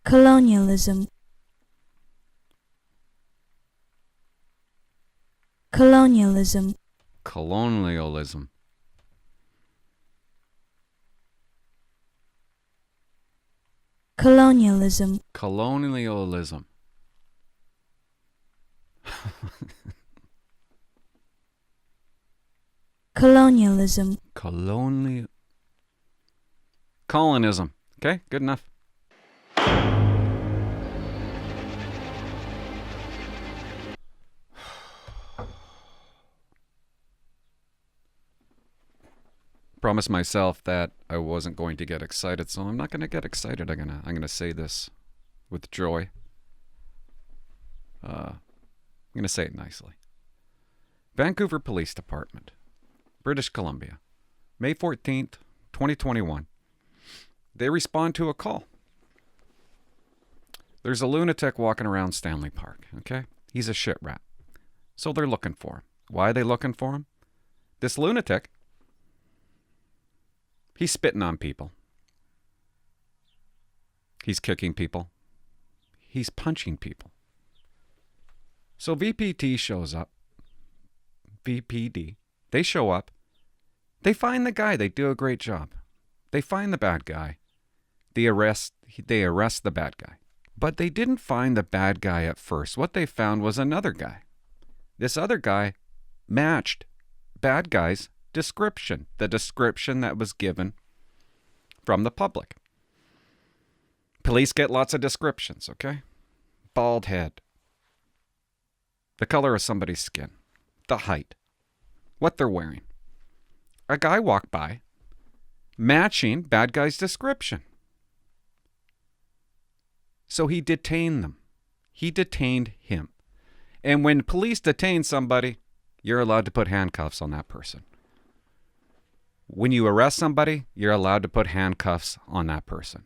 colonialism, colonialism, colonialism, colonialism, colonialism, colonialism, colonism. Okay, good enough. Promised myself that I wasn't going to get excited, so I'm not going to get excited. I'm gonna say this with joy. I'm gonna say it nicely. Vancouver Police Department, British Columbia, May 14th, 2021. They respond to a call. There's a lunatic walking around Stanley Park, okay? He's a shit rat. So they're looking for him. Why are they looking for him? This lunatic, he's spitting on people. He's kicking people. He's punching people. So VPD shows up. VPD. They show up. They find the guy. They do a great job. They find the bad guy. They arrest the bad guy. But they didn't find the bad guy at first. What they found was another guy. This other guy matched bad guy's description, the description that was given from the public. Police get lots of descriptions, okay? Bald head. The color of somebody's skin. The height. What they're wearing. A guy walked by, matching bad guy's description. So he detained them. He detained him. And when police detain somebody, you're allowed to put handcuffs on that person. When you arrest somebody, you're allowed to put handcuffs on that person.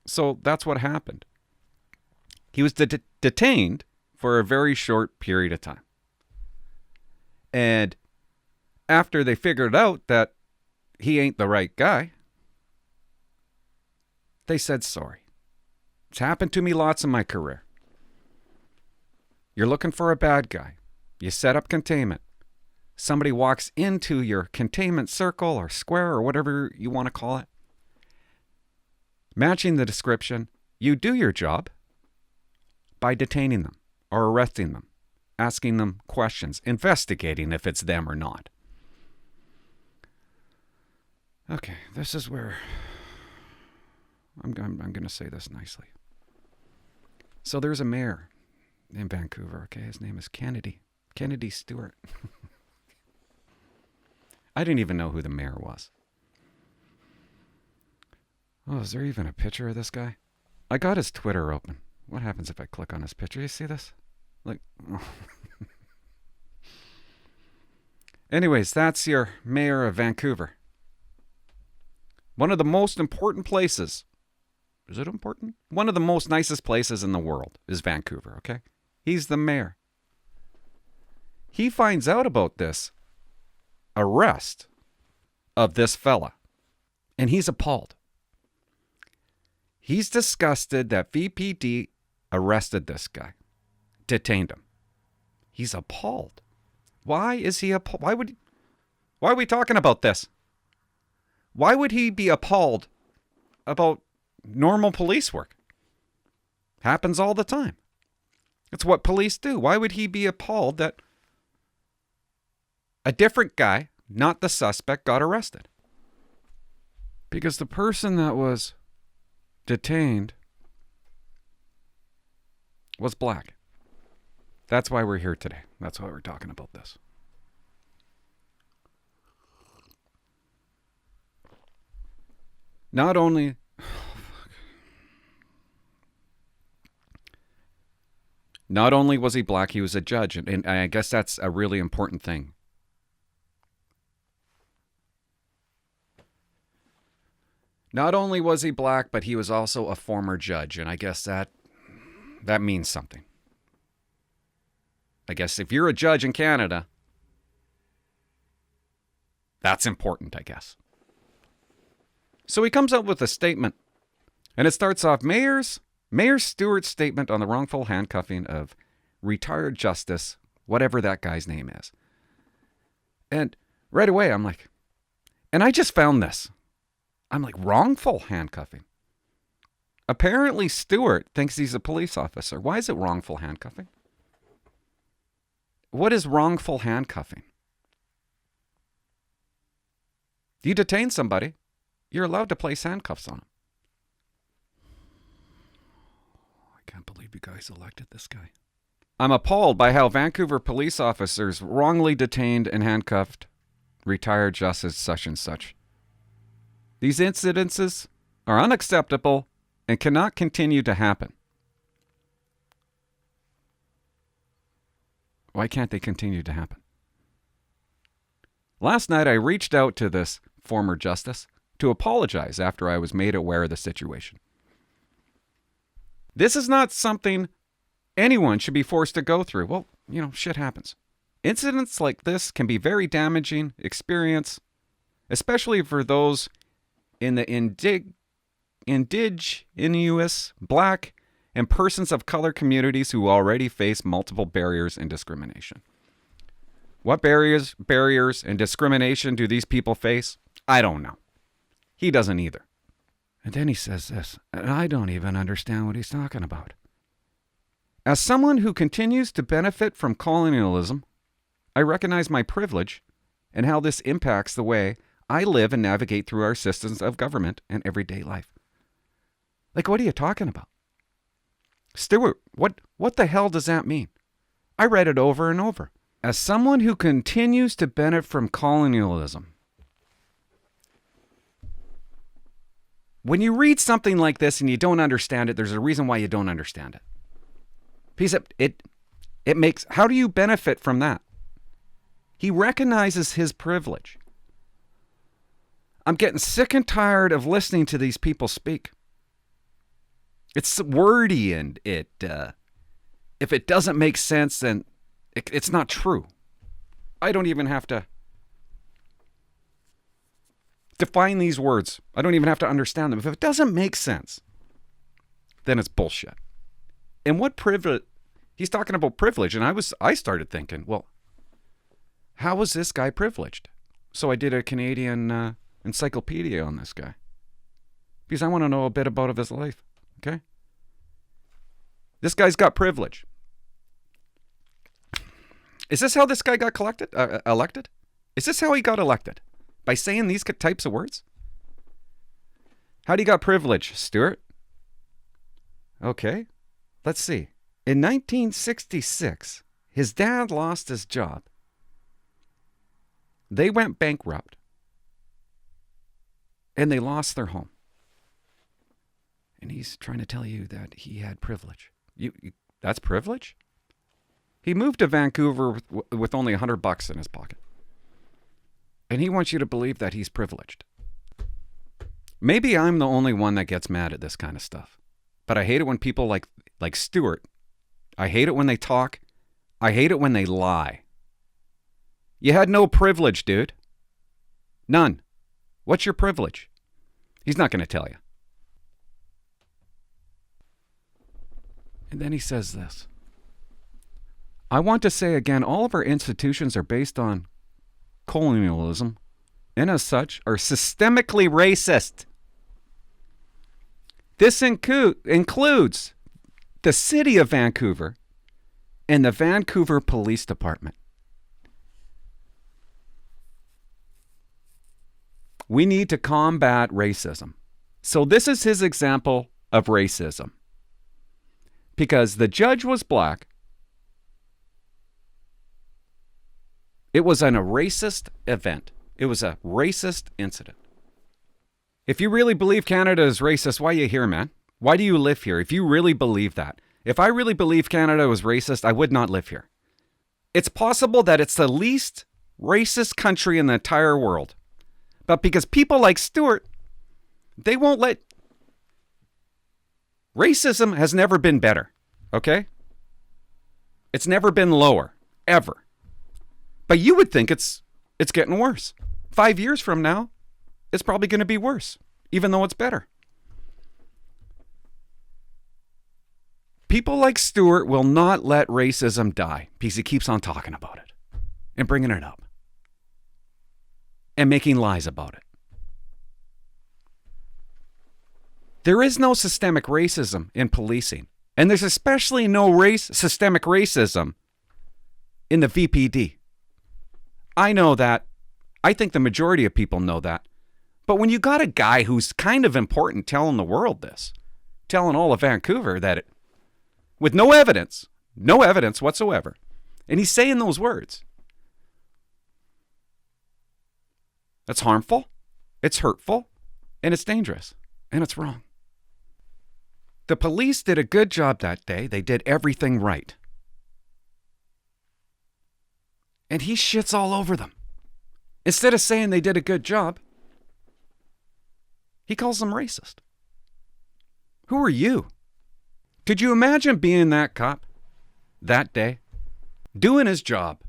So that's what happened. He was detained for a very short period of time. And after they figured out that he ain't the right guy, they said sorry. It's happened to me lots in my career. You're looking for a bad guy. You set up containment. Somebody walks into your containment circle or square or whatever you want to call it. Matching the description, you do your job by detaining them or arresting them, asking them questions, investigating if it's them or not. Okay, this is where I'm going to say this nicely. So there's a mayor in Vancouver, okay? His name is Kennedy Stewart. I didn't even know who the mayor was. Oh, is there even a picture of this guy? I got his Twitter open. What happens if I click on his picture? You see this? Like, oh. Anyways, that's your mayor of Vancouver. One of the most important places. Is it important? One of the most nicest places in the world is Vancouver, okay? He's the mayor. He finds out about this arrest of this fella, and he's appalled. He's disgusted that VPD arrested this guy, detained him. He's appalled. Why is he appalled? Why are we talking about this? Why would he be appalled about normal police work? Happens all the time. It's what police do. Why would he be appalled that a different guy, not the suspect, got arrested? Because the person that was detained was black. That's why we're here today. That's why we're talking about this. Not only was he black, he was a judge. And I guess that's a really important thing. Not only was he black, but he was also a former judge. And I guess that means something. I guess if you're a judge in Canada, that's important, I guess. So he comes up with a statement. And it starts off, mayors Mayor Stewart's statement on the wrongful handcuffing of retired justice, whatever that guy's name is. And right away, I'm like, and I just found this. I'm like, wrongful handcuffing. Apparently, Stewart thinks he's a police officer. Why is it wrongful handcuffing? What is wrongful handcuffing? You detain somebody, you're allowed to place handcuffs on them. I can't believe you guys elected this guy. I'm appalled by how Vancouver police officers wrongly detained and handcuffed retired justice such and such. These incidences are unacceptable and cannot continue to happen. Why can't they continue to happen? Last night I reached out to this former justice to apologize after I was made aware of the situation. This is not something anyone should be forced to go through. Well, shit happens. Incidents like this can be very damaging experience, especially for those in the indigenous, black, and persons of color communities who already face multiple barriers and discrimination. What barriers and discrimination do these people face? I don't know. He doesn't either. And then he says this, and I don't even understand what he's talking about. As someone who continues to benefit from colonialism, I recognize my privilege and how this impacts the way I live and navigate through our systems of government and everyday life. Like, what are you talking about? Stewart, what the hell does that mean? I read it over and over. As someone who continues to benefit from colonialism, when you read something like this and you don't understand it, there's a reason why you don't understand it. Because it makes, how do you benefit from that? He recognizes his privilege. I'm getting sick and tired of listening to these people speak. It's wordy and if it doesn't make sense, then it's not true. I don't even have to define these words. I don't even have to understand them. If it doesn't make sense, then it's bullshit. And what privilege? He's talking about privilege, and I started thinking, well, how was this guy privileged? So I did a Canadian encyclopedia on this guy because I want to know a bit about his life. Okay, this guy's got privilege. Is this how this guy got elected? Is this how he got elected? By saying these types of words? How do you got privilege, Stewart? Okay, let's see. In 1966, his dad lost his job. They went bankrupt. And they lost their home. And he's trying to tell you that he had privilege. That's privilege? He moved to Vancouver with only $100 in his pocket. And he wants you to believe that he's privileged. Maybe I'm the only one that gets mad at this kind of stuff. But I hate it when people like Stewart, I hate it when they talk. I hate it when they lie. You had no privilege, dude. None. What's your privilege? He's not going to tell you. And then he says this. I want to say again, all of our institutions are based on colonialism and as such are systemically racist. This includes the city of Vancouver and the Vancouver Police Department. We need to combat racism. So this is his example of racism. Because the judge was black. It was a racist event. It was a racist incident. If you really believe Canada is racist, why are you here, man? Why do you live here? If you really believe that. If I really believe Canada was racist, I would not live here. It's possible that it's the least racist country in the entire world. But because people like Stewart, they won't let... Racism has never been better, okay? It's never been lower, ever. But you would think it's getting worse. 5 years from now, it's probably going to be worse, even though it's better. People like Stewart will not let racism die because he keeps on talking about it and bringing it up and making lies about it. There is no systemic racism in policing, and there's especially no systemic racism in the VPD. I know that. I think the majority of people know that. But when you got a guy who's kind of important telling the world this, telling all of Vancouver that with no evidence whatsoever, and he's saying those words, that's harmful, it's hurtful, and it's dangerous, and it's wrong. The police did a good job that day. They did everything right. And he shits all over them. Instead of saying they did a good job, he calls them racist. Who are you? Could you imagine being that cop that day, doing his job,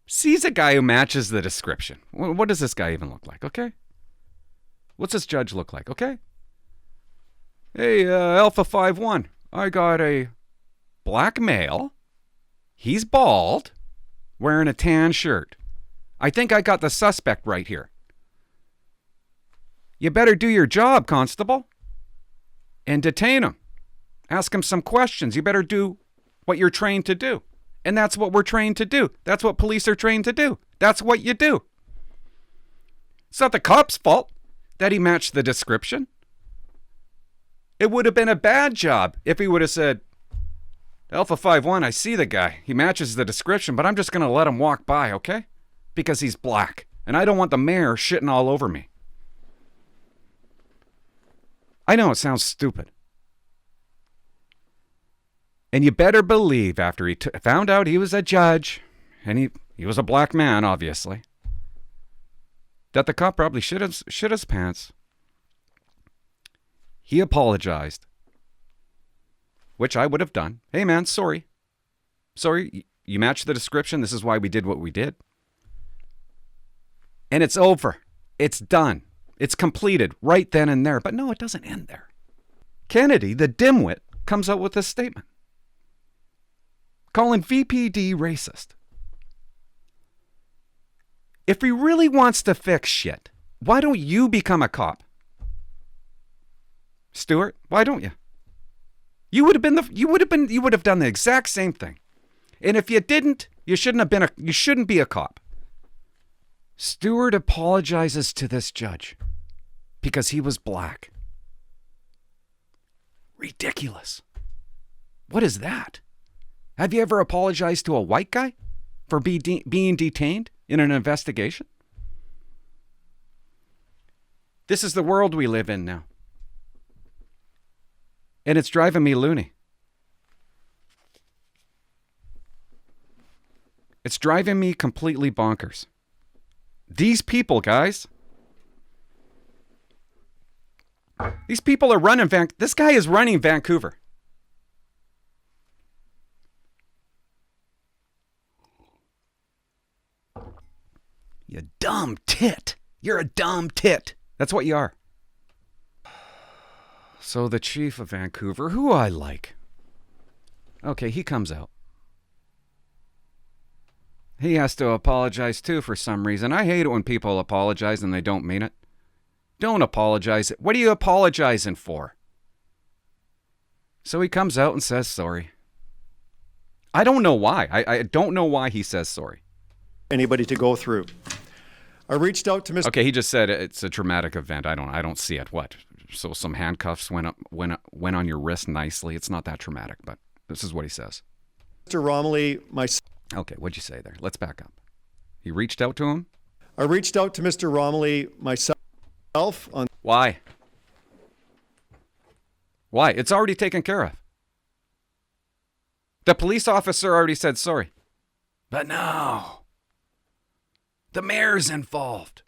sees a guy who matches the description? What does this guy even look like? Okay. What's this judge look like? Okay. Hey, Alpha 5-1, I got a black male. He's bald, wearing a tan shirt. I think I got the suspect right here. You better do your job, constable, and detain him. Ask him some questions. You better do what you're trained to do. And that's what we're trained to do. That's what police are trained to do. That's what you do. It's not the cop's fault that he matched the description. It would have been a bad job if he would have said, Alpha 5-1, I see the guy. He matches the description, but I'm just going to let him walk by, okay? Because he's black. And I don't want the mayor shitting all over me. I know it sounds stupid. And you better believe after he found out he was a judge, and he was a black man, obviously, that the cop probably shit his pants. He apologized, which I would have done. Hey, man, sorry. Sorry, you matched the description. This is why we did what we did. And it's over. It's done. It's completed right then and there. But no, it doesn't end there. Kennedy, the dimwit, comes out with this statement, calling VPD racist. If he really wants to fix shit, why don't you become a cop? Stewart, why don't you? You would have done the exact same thing. And if you didn't, you shouldn't be a cop. Stewart apologizes to this judge because he was black. Ridiculous. What is that? Have you ever apologized to a white guy for being detained in an investigation? This is the world we live in now. And it's driving me loony. It's driving me completely bonkers. These people, guys. These people are running this guy is running Vancouver. You dumb tit. You're a dumb tit. That's what you are. So the chief of Vancouver, who I like. Okay, he comes out. He has to apologize too for some reason. I hate it when people apologize and they don't mean it. Don't apologize. What are you apologizing for? So he comes out and says sorry. I don't know why. I don't know why he says sorry. Anybody to go through. I reached out to Mr. Okay, he just said it's a traumatic event. I don't see it. What? So some handcuffs went on your wrist nicely. It's not that traumatic, but this is what he says. Mr. Romilly, Okay, what'd you say there? Let's back up. He reached out to him? I reached out to Mr. Romilly myself on... Why? Why? It's already taken care of. The police officer already said sorry. But no. The mayor's involved.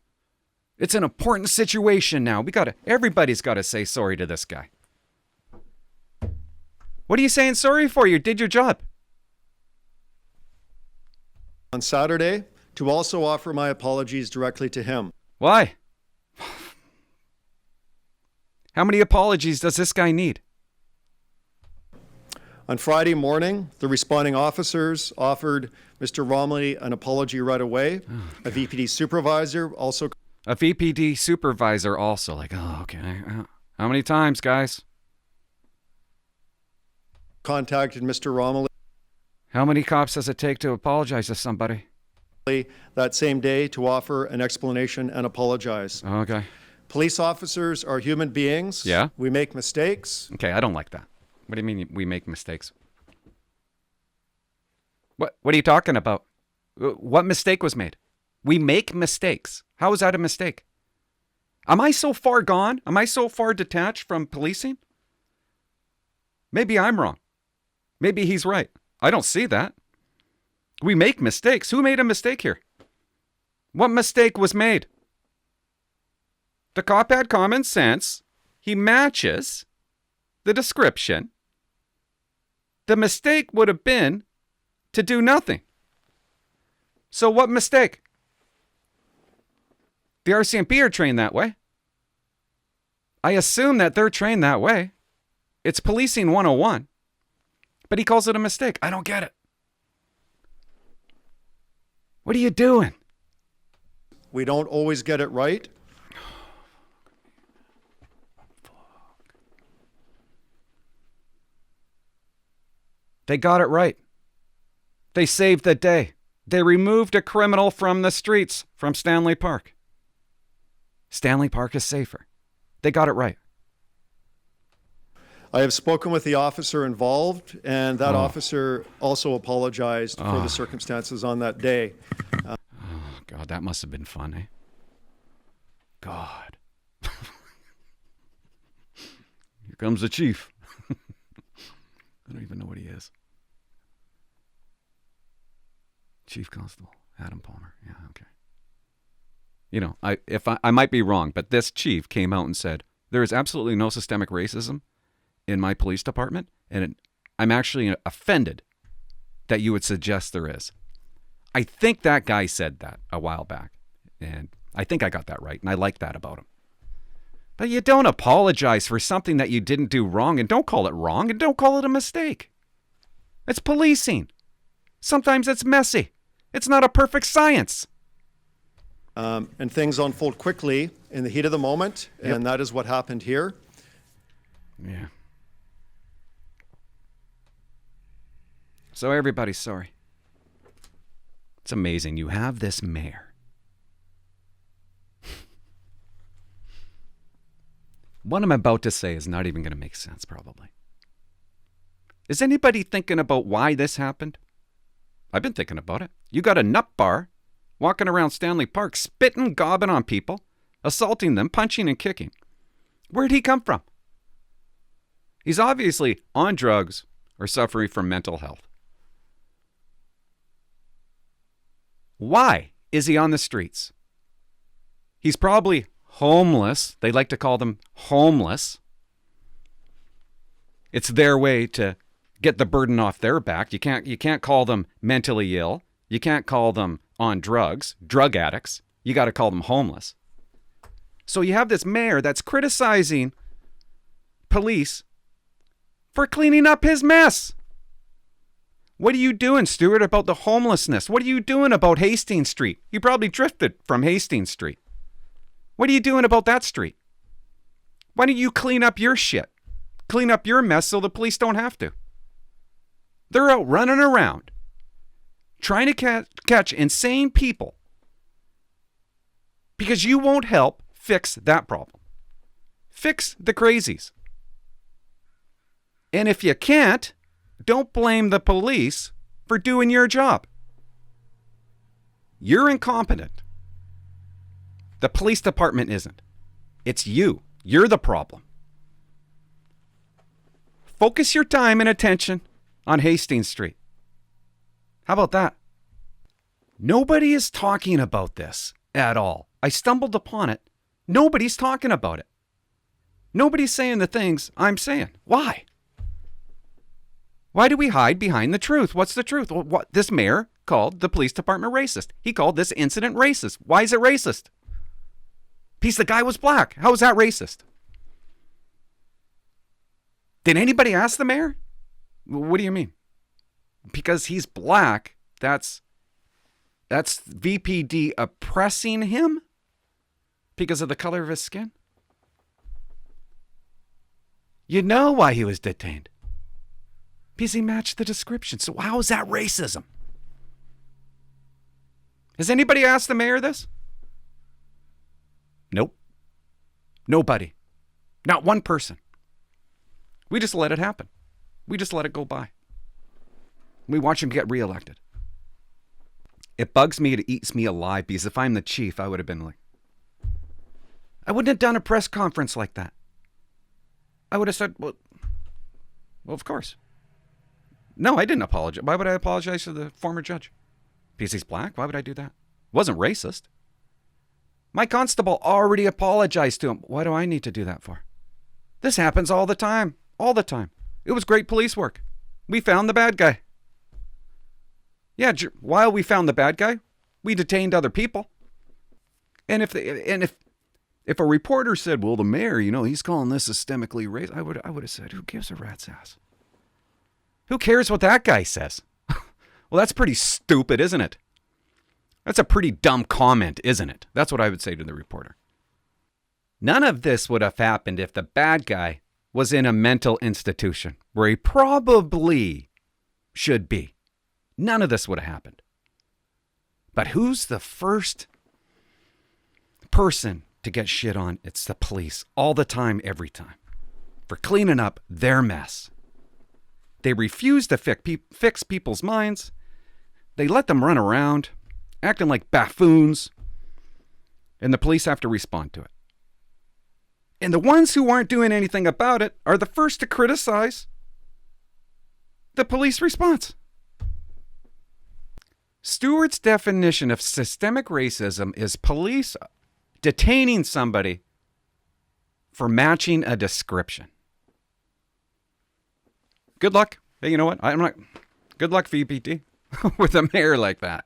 It's an important situation now. Everybody's got to say sorry to this guy. What are you saying sorry for? You did your job. On Saturday, to also offer my apologies directly to him. Why? How many apologies does this guy need? On Friday morning, the responding officers offered Mr. Romley an apology right away. A VPD supervisor also A VPD supervisor also, like, oh, okay. How many times, guys? contacted Mr. Romley How many cops does it take to apologize to somebody? that same day to offer an explanation and apologize. Okay. Police officers are human beings. Yeah? We make mistakes. Okay, I don't like that. What do you mean we make mistakes? What are you talking about? What mistake was made? We make mistakes. How is that a mistake? Am I so far gone? Am I so far detached from policing? Maybe I'm wrong. Maybe he's right. I don't see that. We make mistakes. Who made a mistake here? What mistake was made? The cop had common sense. He matches the description. The mistake would have been to do nothing. So what mistake? The RCMP are trained that way. I assume that they're trained that way. It's policing 101. But he calls it a mistake. I don't get it. What are you doing? We don't always get it right. They got it right. They saved the day. They removed a criminal from the streets, from Stanley Park. Stanley Park is safer. They got it right. I have spoken with the officer involved, and that officer also apologized for the circumstances on that day. Oh, God, that must have been fun, eh? God. Here comes the chief. I don't even know what he is. Chief Constable Adam Palmer. Yeah, okay. You know, I might be wrong, but this chief came out and said there is absolutely no systemic racism in my police department, and I'm actually offended that you would suggest there is. I think that guy said that a while back, and I think I got that right, and I like that about him. But you don't apologize for something that you didn't do wrong, and don't call it wrong, and don't call it a mistake. It's policing. Sometimes it's messy. It's not a perfect science. And things unfold quickly in the heat of the moment, and that is what happened here. Yeah. So everybody's sorry. It's amazing. You have this mayor. What I'm about to say is not even going to make sense, probably. Is anybody thinking about why this happened? I've been thinking about it. You got a nut bar walking around Stanley Park, spitting, gobbing on people, assaulting them, punching and kicking. Where'd he come from? He's obviously on drugs or suffering from mental health. Why is he on the streets? He's probably homeless. They like to call them homeless. It's their way to get the burden off their back. You can't call them mentally ill. You can't call them on drugs, drug addicts. You got to call them homeless. So you have this mayor that's criticizing police for cleaning up his mess. What are you doing, Stuart, about the homelessness? What are you doing about Hastings Street? You probably drifted from Hastings Street. What are you doing about that street? Why don't you clean up your shit? Clean up your mess so the police don't have to. They're out running around trying to catch insane people because you won't help fix that problem. Fix the crazies. And if you can't, don't blame the police for doing your job. You're incompetent. The police department isn't. It's you. You're the problem. Focus your time and attention on Hastings Street. How about that? Nobody is talking about this at all. I stumbled upon it. Nobody's talking about it. Nobody's saying the things I'm saying. Why? Why do we hide behind the truth? What's the truth? Well, what this mayor called the police department racist. He called this incident racist. Why is it racist? Because the guy was black. How is that racist? Did anybody ask the mayor? What do you mean? Because he's black, that's VPD oppressing him because of the color of his skin? You know why he was detained. Because he matched the description. So how is that racism? Has anybody asked the mayor this? Nope. Nobody. Not one person. We just let it happen. We just let it go by. We watch him get reelected. It bugs me, it eats me alive, because if I'm the chief, I would have been like, I wouldn't have done a press conference like that. I would have said, well, of course. No, I didn't apologize. Why would I apologize to the former judge? Because he's black? Why would I do that? It wasn't racist. My constable already apologized to him. Why do I need to do that for? This happens all the time. All the time. It was great police work. We found the bad guy. Yeah, while we found the bad guy, we detained other people. And if a reporter said, well, the mayor, he's calling this systemically racist, I would have said, who gives a rat's ass? Who cares what that guy says? Well, that's pretty stupid, isn't it? That's a pretty dumb comment, isn't it? That's what I would say to the reporter. None of this would have happened if the bad guy was in a mental institution where he probably should be. None of this would have happened. But who's the first person to get shit on? It's the police. All the time, every time. For cleaning up their mess. They refuse to fix people's minds. They let them run around, acting like buffoons. And the police have to respond to it. And the ones who aren't doing anything about it are the first to criticize the police response. Stewart's definition of systemic racism is police detaining somebody for matching a description. Good luck. Hey, you know what? Good luck, VPT, with a mayor like that.